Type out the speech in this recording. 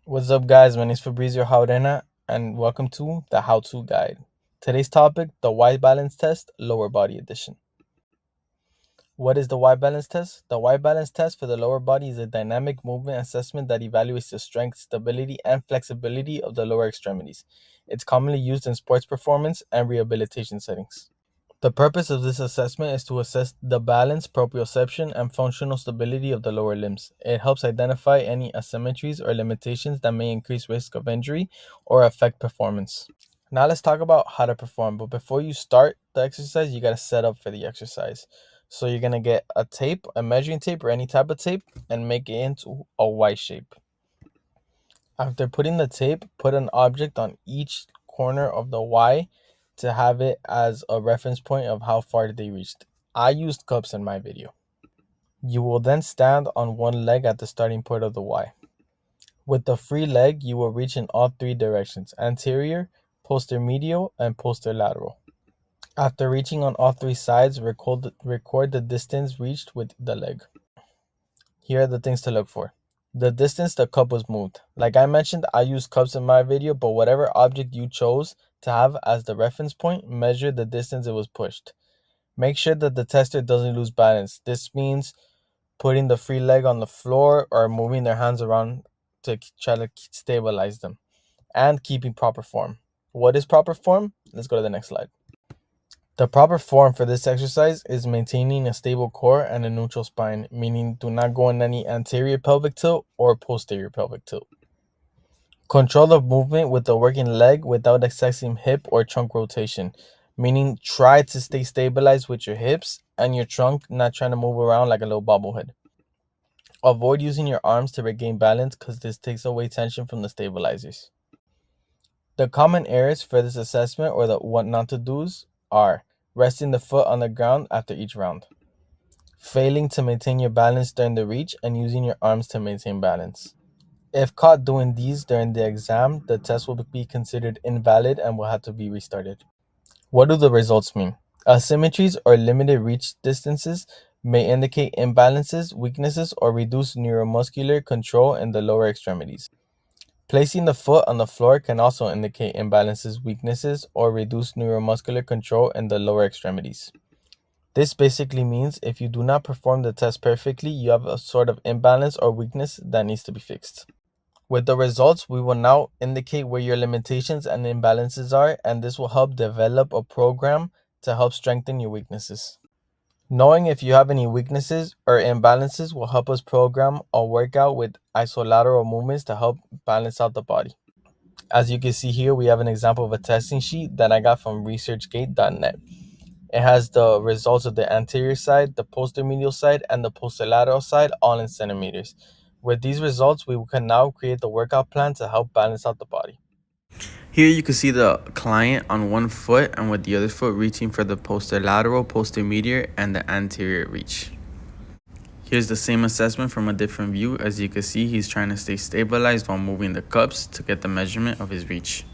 What's up, guys? My name is Fabrizio Jaurena, and welcome to the How-To Guide. Today's topic, the Y Balance Test, Lower Body Edition. What is the Y Balance Test? The Y Balance Test for the lower body is a dynamic movement assessment that evaluates the strength, stability, and flexibility of the lower extremities. It's commonly used in sports performance and rehabilitation settings. The purpose of this assessment is to assess the balance, proprioception, and functional stability of the lower limbs. It helps identify any asymmetries or limitations that may increase risk of injury or affect performance. Now let's talk about how to perform. But before you start the exercise, you got to set up for the exercise. So you're going to get a tape, a measuring tape, or any type of tape, and make it into a Y shape. After putting the tape, put an object on each corner of the Y to have it as a reference point of how far they reached. I used cups in my video. You will then stand on one leg at the starting point of the Y. With the free leg, you will reach in all three directions: anterior, posteromedial, and posterolateral. After reaching on all three sides, record the distance reached with the leg. Here are the things to look for. The distance the cup was moved. Like I mentioned, I used cups in my video, but whatever object you chose to have as the reference point, measure the distance it was pushed. Make sure that the tester doesn't lose balance. This means putting the free leg on the floor or moving their hands around to try to stabilize them, and keeping proper form. What is proper form? Let's go to the next slide. The proper form for this exercise is maintaining a stable core and a neutral spine, meaning do not go in any anterior pelvic tilt or posterior pelvic tilt. Control the movement with the working leg without excessive hip or trunk rotation, meaning try to stay stabilized with your hips and your trunk, not trying to move around like a little bobblehead. Avoid using your arms to regain balance because this takes away tension from the stabilizers. The common errors for this assessment, or the what not to do's, are resting the foot on the ground after each round, failing to maintain your balance during the reach, and using your arms to maintain balance. If caught doing these during the exam, the test will be considered invalid and will have to be restarted. What do the results mean? Asymmetries or limited reach distances may indicate imbalances, weaknesses, or reduced neuromuscular control in the lower extremities. Placing the foot on the floor can also indicate imbalances, weaknesses, or reduced neuromuscular control in the lower extremities. This basically means if you do not perform the test perfectly, you have a sort of imbalance or weakness that needs to be fixed. With the results, we will now indicate where your limitations and imbalances are, and this will help develop a program to help strengthen your weaknesses. Knowing if you have any weaknesses or imbalances will help us program a workout with isolateral movements to help balance out the body. As you can see here, we have an example of a testing sheet that I got from researchgate.net. It has the results of the anterior side, the posteromedial side, and the posterolateral side, all in centimeters. With these results, we can now create the workout plan to help balance out the body. Here you can see the client on one foot and with the other foot reaching for the posterolateral, posteromedial, and the anterior reach. Here's the same assessment from a different view. As you can see, he's trying to stay stabilized while moving the cups to get the measurement of his reach.